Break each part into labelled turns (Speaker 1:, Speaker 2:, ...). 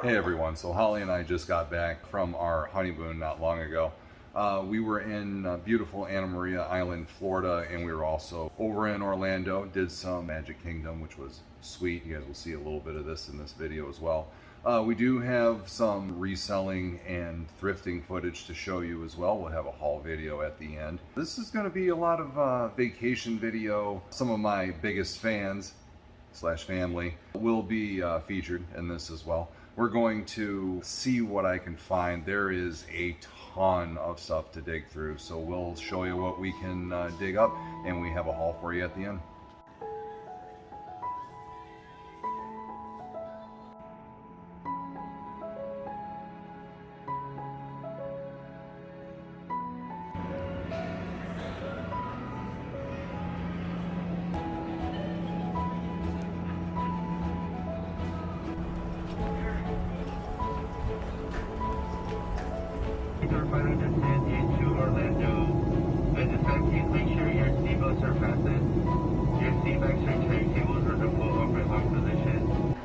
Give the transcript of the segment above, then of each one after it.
Speaker 1: Hey everyone, so Holly and I just got back from our honeymoon not long ago. We were in beautiful Anna Maria Island, Florida, and we were also over in Orlando, did some Magic Kingdom, which was sweet. You guys will see a little bit of this in this video as well. We do have some reselling and thrifting footage to show you as well. We'll have a haul video at the end. This is going to be a lot of vacation video. Some of my biggest fans / family will be featured in this as well. We're going to see what I can find. There is a ton of stuff to dig through, so we'll show you what we can dig up, and we have a haul for you at the end.
Speaker 2: Your final descent into Orlando. As the sun please make sure your seatbelts are fastened. Your seatbacks and tray tables are in full open lock position.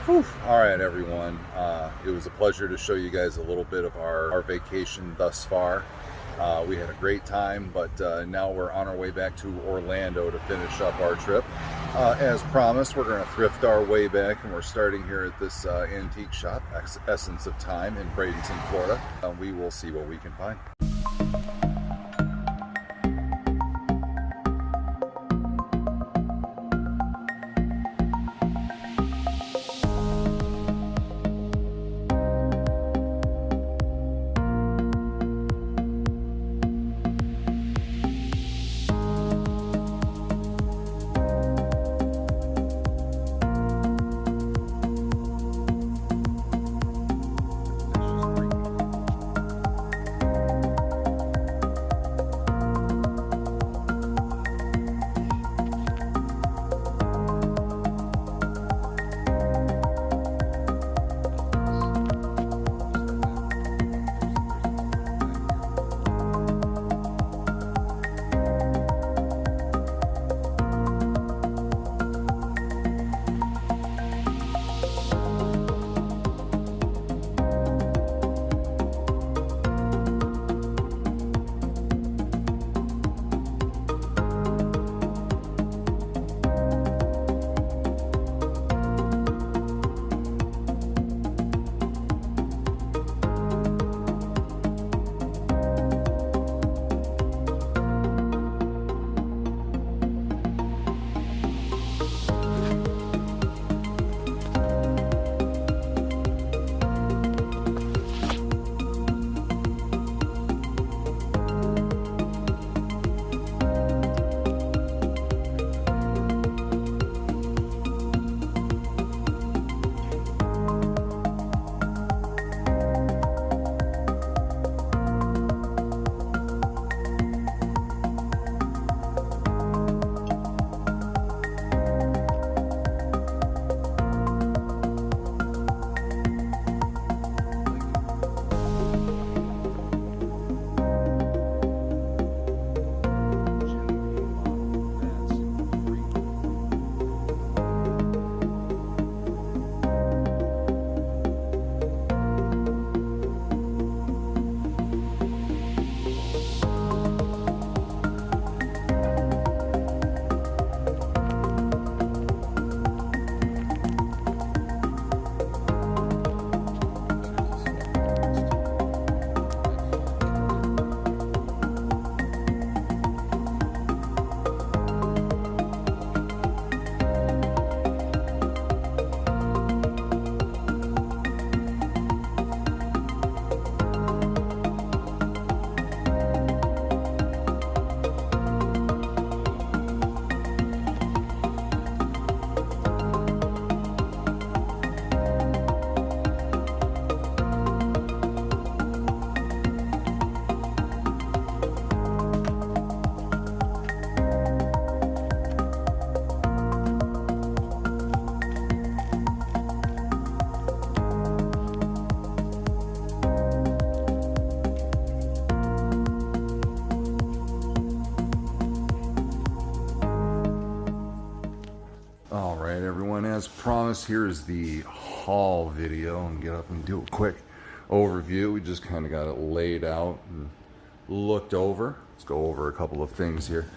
Speaker 1: Whew. All right, everyone. It was a pleasure to show you guys a little bit of our vacation thus far. We had a great time, but now we're on our way back to Orlando to finish up our trip. As promised, we're going to thrift our way back, and we're starting here at this antique shop, Essence of Time, in Bradenton, Florida. We will see what we can find. As promised, here is the haul video, and get up and do a quick overview. We just kind of got it laid out and looked over. Let's go over a couple of things here.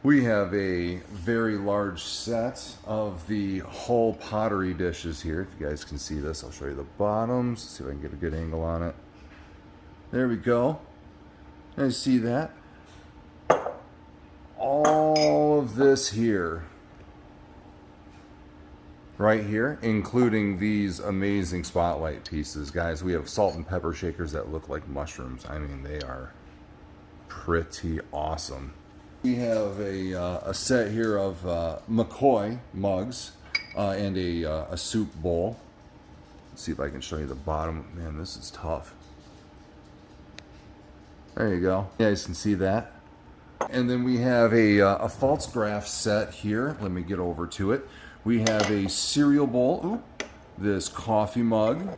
Speaker 1: We have a very large set of the whole pottery dishes here. If you guys can see this, I'll show you the bottoms. See if I can get a good angle on it. There we go. You guys see that? All of this here. Right here, including these amazing spotlight pieces. Guys, we have salt and pepper shakers that look like mushrooms. I mean, they are pretty awesome. We have a set here of McCoy mugs and a soup bowl. Let's see if I can show you the bottom. Man, this is tough. There you go. You guys can see that. And then we have a false graph set here. Let me get over to it. We have a cereal bowl, this coffee mug,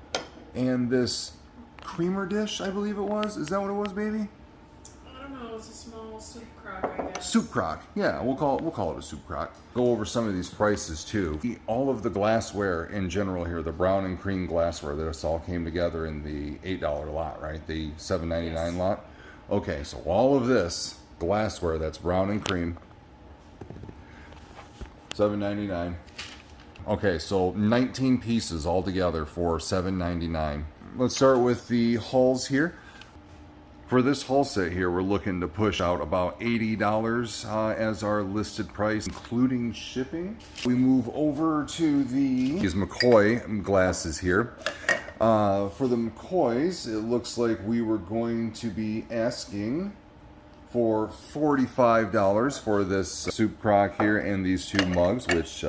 Speaker 1: and this creamer dish, I believe it was. Is that what it was, baby?
Speaker 3: I don't know. it's a small soup crock, I guess.
Speaker 1: Soup crock. Yeah, we'll call it a soup crock. Go over some of these prices too. All of the glassware in general here, the brown and cream glassware, this all came together in the $8 lot, right? The $7.99
Speaker 3: Yes.
Speaker 1: lot. Okay, so all of this glassware that's brown and cream, $7.99. Okay, so 19 pieces all together for $7.99. Let's start with the hulls here. For this hull set here, we're looking to push out about $80 as our listed price, including shipping. We move over to these McCoy glasses here. For the McCoys, it looks like we were going to be asking for $45 for this soup crock here and these two mugs, which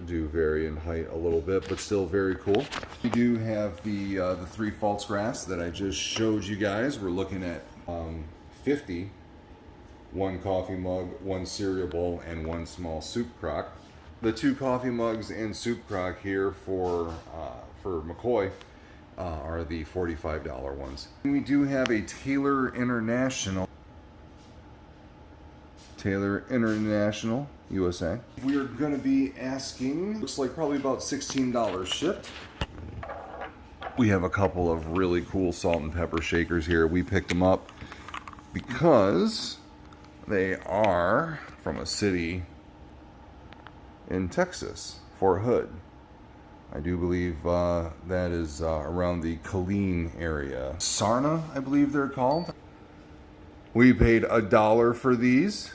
Speaker 1: do vary in height a little bit, but still very cool. We do have the 3 false graphs that I just showed you guys. We're looking at 50, 1 coffee mug, 1 cereal bowl, and 1 small soup crock. The 2 coffee mugs and soup crock here for McCoy are the $45 ones. We do have a Taylor International USA. We are going to be asking, looks like probably about $16 shipped. We have a couple of really cool salt and pepper shakers here. We picked them up because they are from a city in Texas, Fort Hood. I do believe that is around the Killeen area. Sarna, I believe they're called. We paid $1 for these.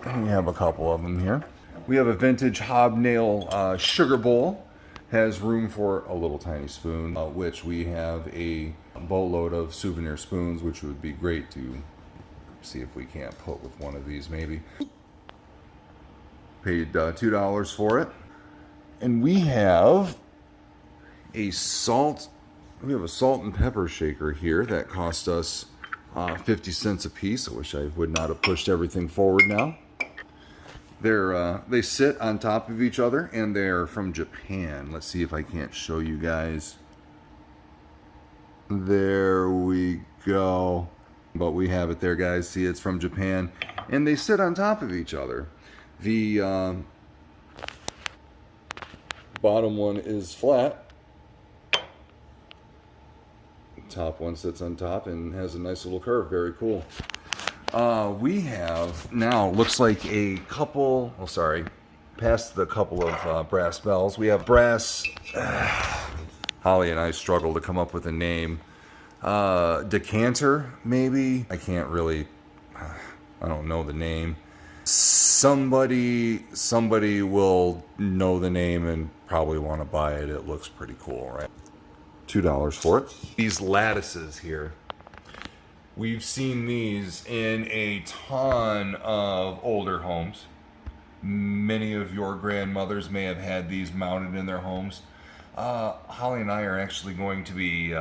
Speaker 1: We have a couple of them here. We have a vintage hobnail sugar bowl. Has room for a little tiny spoon, which we have a boatload of souvenir spoons, which would be great to see if we can't put with one of these maybe. Paid $2 for it. And we have a salt and pepper shaker here that cost us 50 cents a piece. I wish I would not have pushed everything forward now. They sit on top of each other, and they're from Japan. Let's see if I can't show you guys. There we go. But we have it there, guys. See, it's from Japan, and they sit on top of each other. The bottom one is flat. The top one sits on top and has a nice little curve. Very cool. We have now, looks like a couple, past the couple of brass bells. We have brass, Holly and I struggle to come up with a name. Decanter, maybe? I can't really, I don't know the name. Somebody will know the name and probably want to buy it. It looks pretty cool, right? $2 for it. These lattices here. We've seen these in a ton of older homes. Many of your grandmothers may have had these mounted in their homes. Holly and I are actually going to be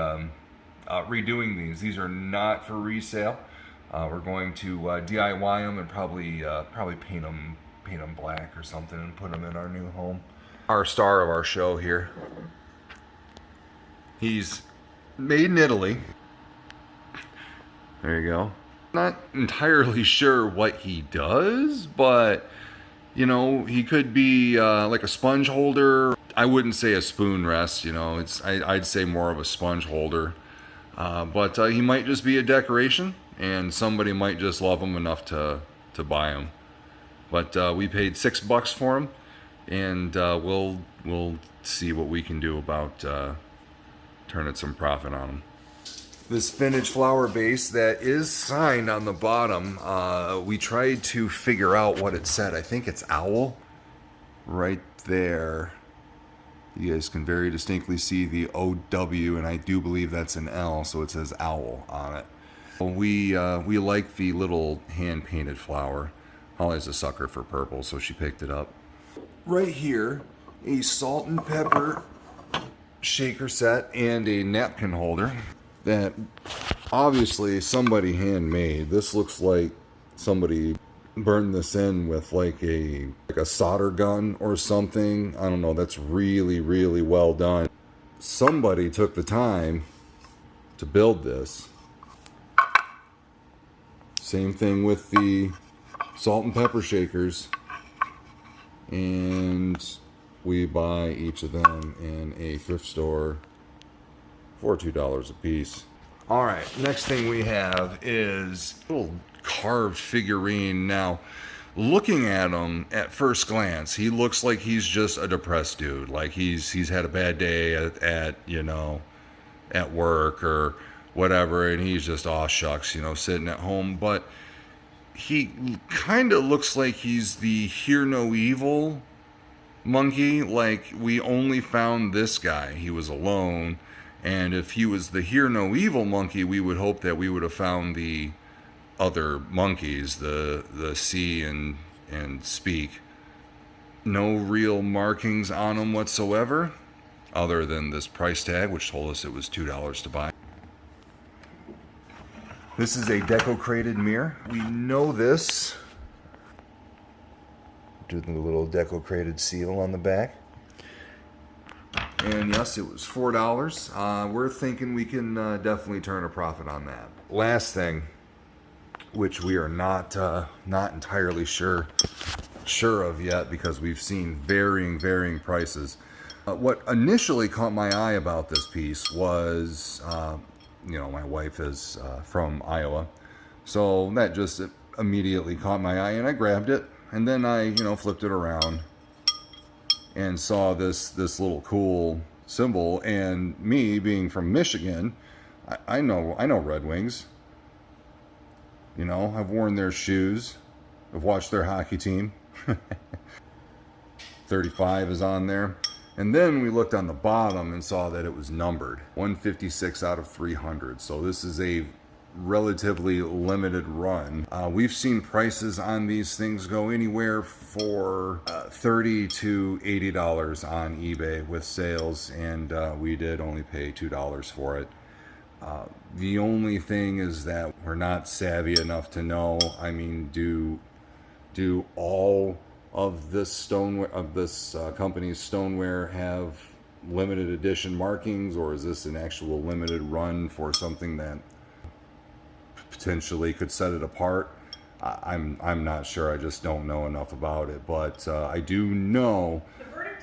Speaker 1: redoing these. These are not for resale. We're going to DIY them and probably paint them black or something and put them in our new home. Our star of our show here. He's made in Italy. There you go. Not entirely sure what he does, but you know, he could be like a sponge holder. I wouldn't say a spoon rest, you know, I'd say more of a sponge holder. But he might just be a decoration, and somebody might just love him enough to buy him. But we paid $6 for him, and we'll see what we can do about turning some profit on him. This vintage flower base that is signed on the bottom, we tried to figure out what it said. I think it's owl right there. You guys can very distinctly see the OW, and I do believe that's an L, so it says owl on it. We like the little hand-painted flower. Holly's a sucker for purple, so she picked it up. Right here, a salt and pepper shaker set and a napkin holder that obviously somebody handmade. This looks like somebody burned this in with like a solder gun or something. I don't know. That's really, really well done. Somebody took the time to build this. Same thing with the salt and pepper shakers. And we buy each of them in a thrift store for $2 a piece. All right, next thing we have is a little carved figurine. Now, looking at him at first glance, he looks like he's just a depressed dude. Like he's had a bad day at you know, at work or whatever, and he's just, aw shucks, you know, sitting at home. But he kind of looks like he's the hear no evil monkey. Like, we only found this guy. He was alone. And if he was the hear no evil monkey, we would hope that we would have found the other monkeys, the see and speak. No real markings on them whatsoever, other than this price tag, which told us it was $2 to buy. This is a deco-crated mirror. We know this. Do the little deco-crated seal on the back. And yes, it was $4. We're thinking we can definitely turn a profit on that. Last thing, which we are not entirely sure of yet, because we've seen varying prices. What initially caught my eye about this piece was, you know, my wife is from Iowa, so that just immediately caught my eye, and I grabbed it, and then I, you know, flipped it around and saw this little cool symbol. And me being from Michigan, I know Red Wings. You know, I've worn their shoes. I've watched their hockey team. 35 is on there. And then we looked on the bottom and saw that it was numbered. 156 out of 300. So this is a relatively limited run. We've seen prices on these things go anywhere for $30 to $80 on eBay with sales, and we did only pay $2 for it. The only thing is that we're not savvy enough to know. I mean, do all of this stoneware, of this company's stoneware, have limited edition markings, or is this an actual limited run for something that potentially could set it apart? I'm not sure. I just don't know enough about it. But I do know.
Speaker 3: The verdict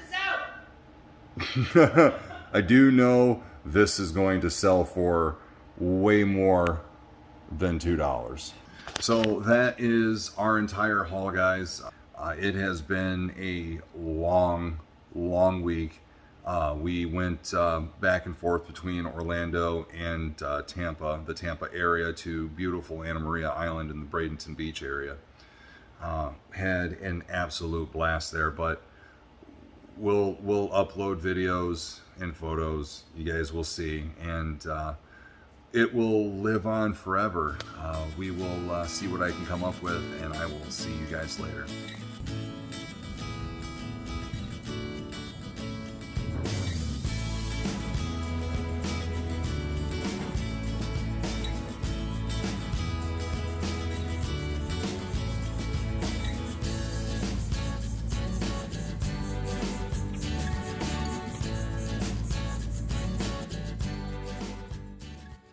Speaker 3: is out.
Speaker 1: I do know this is going to sell for way more than $2. So that is our entire haul, guys. It has been a long week. We went back and forth between Orlando and Tampa, the Tampa area, to beautiful Anna Maria Island in the Bradenton Beach area. Had an absolute blast there, but we'll upload videos and photos. You guys will see, and it will live on forever. We will see what I can come up with, and I will see you guys later.